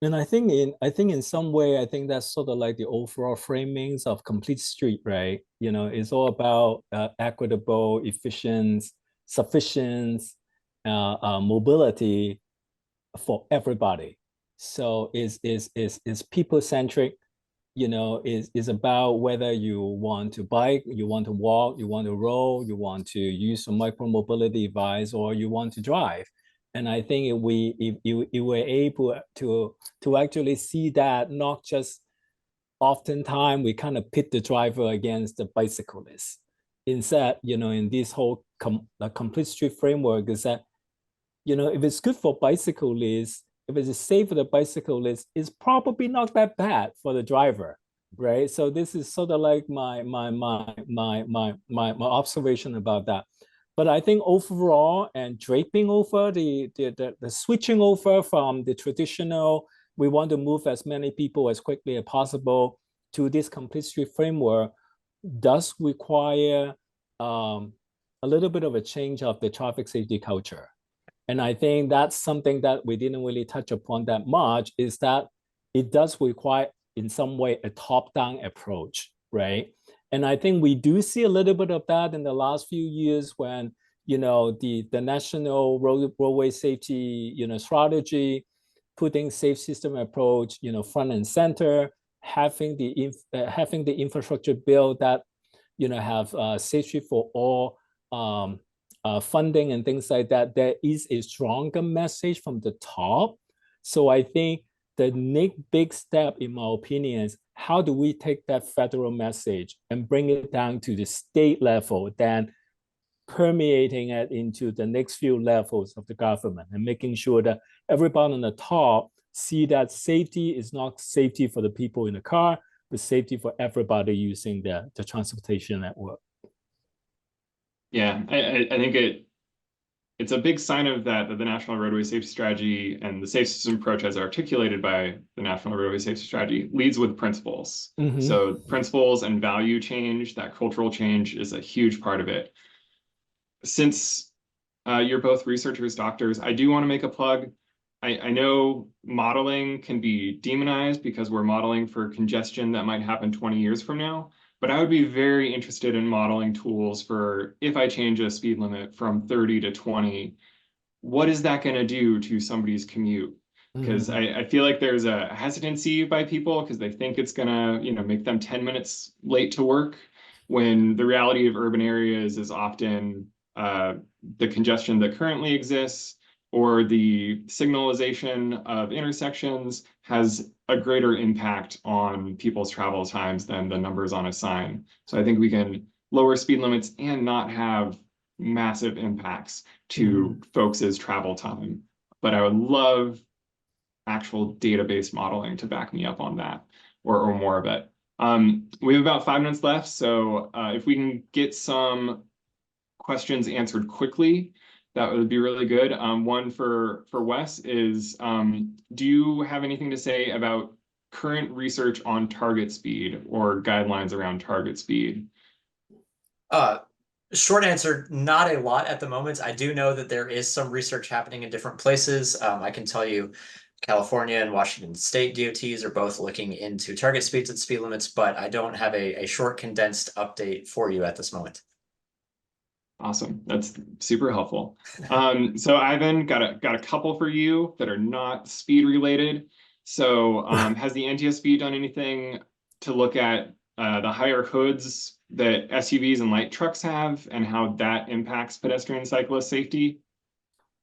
And I think in some way, I think that's sort of like the overall framings of complete street, right? It's all about equitable, efficient, sufficient mobility for everybody. So is people centric. Is about whether you want to bike, you want to walk, you want to roll, you want to use a micro mobility device, or you want to drive. And I think if we're able to actually see that, not just oftentimes we kind of pit the driver against the bicyclist. Instead, in this whole complete street framework is that, if it's good for bicyclists, if it's safe for the bicyclist, it's probably not that bad for the driver, right? So this is sort of like my observation about that. But I think overall, and draping over the switching over from the traditional, we want to move as many people as quickly as possible to this complete street framework does require a little bit of a change of the traffic safety culture. And I think that's something that we didn't really touch upon that much, is that it does require in some way a top-down approach, right? And I think we do see a little bit of that in the last few years when, the national roadway safety, strategy, putting safe system approach, front and center, having the infrastructure bill that, have safety for all, funding and things like that, there is a stronger message from the top. So I think the next big step, in my opinion, is how do we take that federal message and bring it down to the state level, then permeating it into the next few levels of the government and making sure that everybody on the top see that safety is not safety for the people in the car, but safety for everybody using the transportation network. Yeah, I think it's a big sign of that the National Roadway Safety Strategy and the safe system approach as articulated by the National Roadway Safety Strategy leads with principles. Mm-hmm. So principles and value change, that cultural change is a huge part of it. Since you're both researchers, doctors, I do want to make a plug. I know modeling can be demonized because we're modeling for congestion that might happen 20 years from now. But I would be very interested in modeling tools for if I change a speed limit from 30 to 20, what is that going to do to somebody's commute? Because I feel like there's a hesitancy by people because they think it's going to, make them 10 minutes late to work, when the reality of urban areas is often the congestion that currently exists, or the signalization of intersections has a greater impact on people's travel times than the numbers on a sign. So I think we can lower speed limits and not have massive impacts to folks' travel time. But I would love actual database modeling to back me up on that, or more of it. We have about 5 minutes left, so if we can get some questions answered quickly, that would be really good. One for Wes is, do you have anything to say about current research on target speed or guidelines around target speed? Short answer, not a lot at the moment. I do know that there is some research happening in different places. I can tell you California and Washington State DOTs are both looking into target speeds and speed limits, but I don't have a short condensed update for you at this moment. Awesome. That's super helpful. So Ivan, got a couple for you that are not speed related. So has the NTSB done anything to look at the higher hoods that SUVs and light trucks have and how that impacts pedestrian cyclist safety?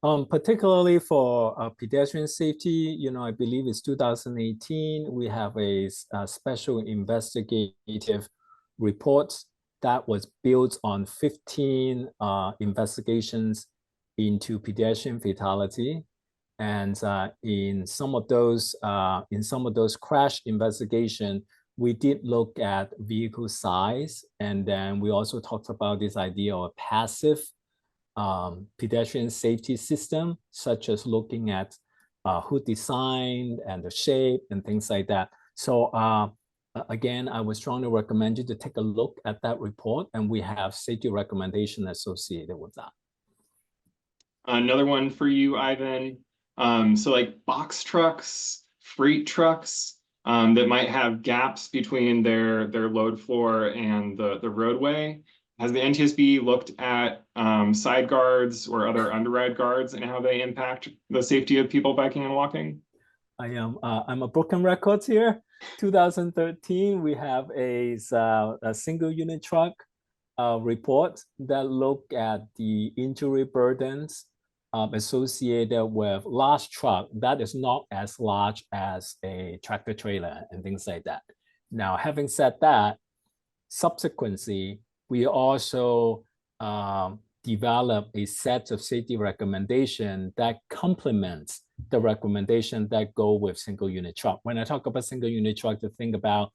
Particularly for pedestrian safety, I believe it's 2018, we have a special investigative report that was built on 15 investigations into pedestrian fatality. And in some of those crash investigation, we did look at vehicle size, and then we also talked about this idea of passive pedestrian safety system, such as looking at hood design and the shape and things like that. So again, I would strongly recommend you to take a look at that report, and we have safety recommendation associated with that. Another one for you, Ivan. So like box trucks, freight trucks that might have gaps between their load floor and the roadway. Has the NTSB looked at side guards or other underride guards and how they impact the safety of people biking and walking? I'm a broken record here. 2013, we have a single unit truck report that look at the injury burdens associated with large truck that is not as large as a tractor trailer and things like that. Now, having said that, subsequently, we also develop a set of safety recommendations that complements the recommendation that go with single unit truck. When I talk about single unit truck, to think about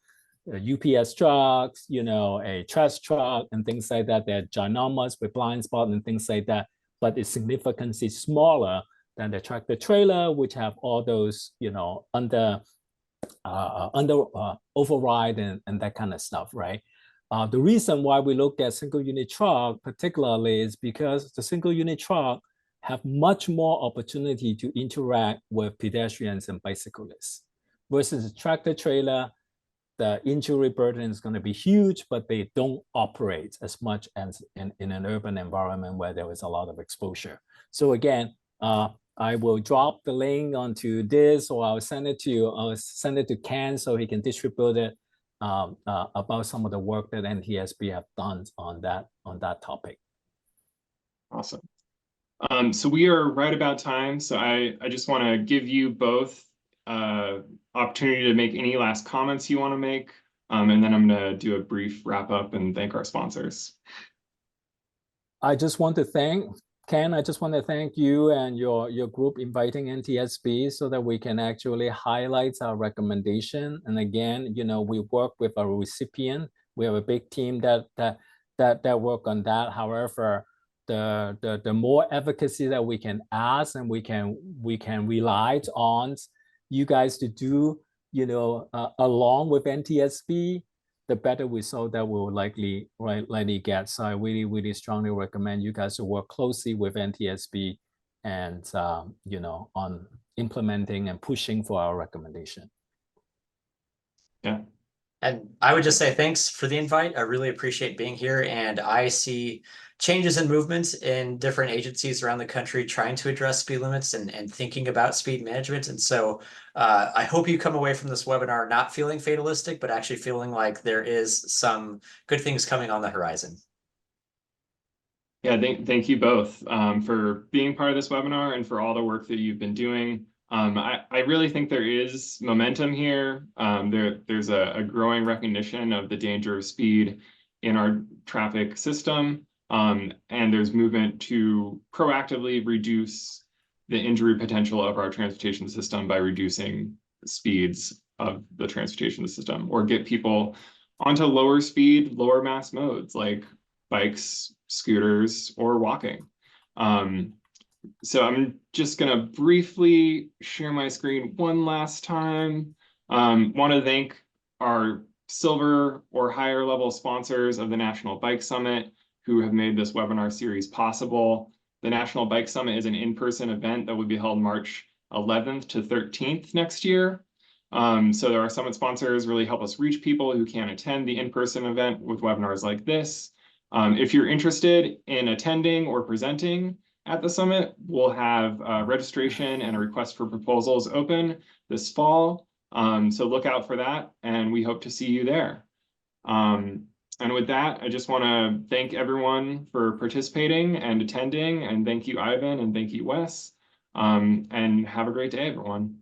UPS trucks, a trash truck and things like that. They're ginormous with blind spot and things like that, but it's significantly smaller than the tractor trailer, which have all those, under override and that kind of stuff, right? The reason why we look at single unit truck particularly is because the single unit truck have much more opportunity to interact with pedestrians and bicyclists versus a tractor trailer. The injury burden is going to be huge, but they don't operate as much as in an urban environment where there is a lot of exposure. So again, I will drop the link onto this, or I'll send it to Ken so he can distribute it about some of the work that NTSB have done on that topic. Awesome. So we are right about time. So I just want to give you both opportunity to make any last comments you want to make. And then I'm going to do a brief wrap up and thank our sponsors. I just want to thank Ken. I just want to thank you and your group inviting NTSB so that we can actually highlight our recommendation. And again, we work with our recipient. We have a big team that work on that. However, the more advocacy that we can ask and we can rely on you guys to do, along with NTSB, the better result that we'll likely get. So I really strongly recommend you guys to work closely with NTSB and on implementing and pushing for our recommendation. Yeah. And I would just say thanks for the invite. I really appreciate being here, and I see changes and movements in different agencies around the country trying to address speed limits and thinking about speed management. And so I hope you come away from this webinar not feeling fatalistic, but actually feeling like there is some good things coming on the horizon. Yeah, thank you both for being part of this webinar and for all the work that you've been doing. I really think there is momentum here. There's a growing recognition of the danger of speed in our traffic system. And there's movement to proactively reduce the injury potential of our transportation system by reducing the speeds of the transportation system, or get people onto lower speed, lower mass modes like bikes, scooters, or walking. So I'm just going to briefly share my screen one last time. Want to thank our silver or higher level sponsors of the National Bike Summit, who have made this webinar series possible. The National Bike Summit is an in-person event that will be held March 11th to 13th next year. So our summit sponsors really help us reach people who can't attend the in-person event with webinars like this. If you're interested in attending or presenting at the summit, we'll have registration and a request for proposals open this fall. So look out for that, and we hope to see you there. And with that, I just want to thank everyone for participating and attending, and thank you, Ivan, and thank you, Wes. And have a great day, everyone.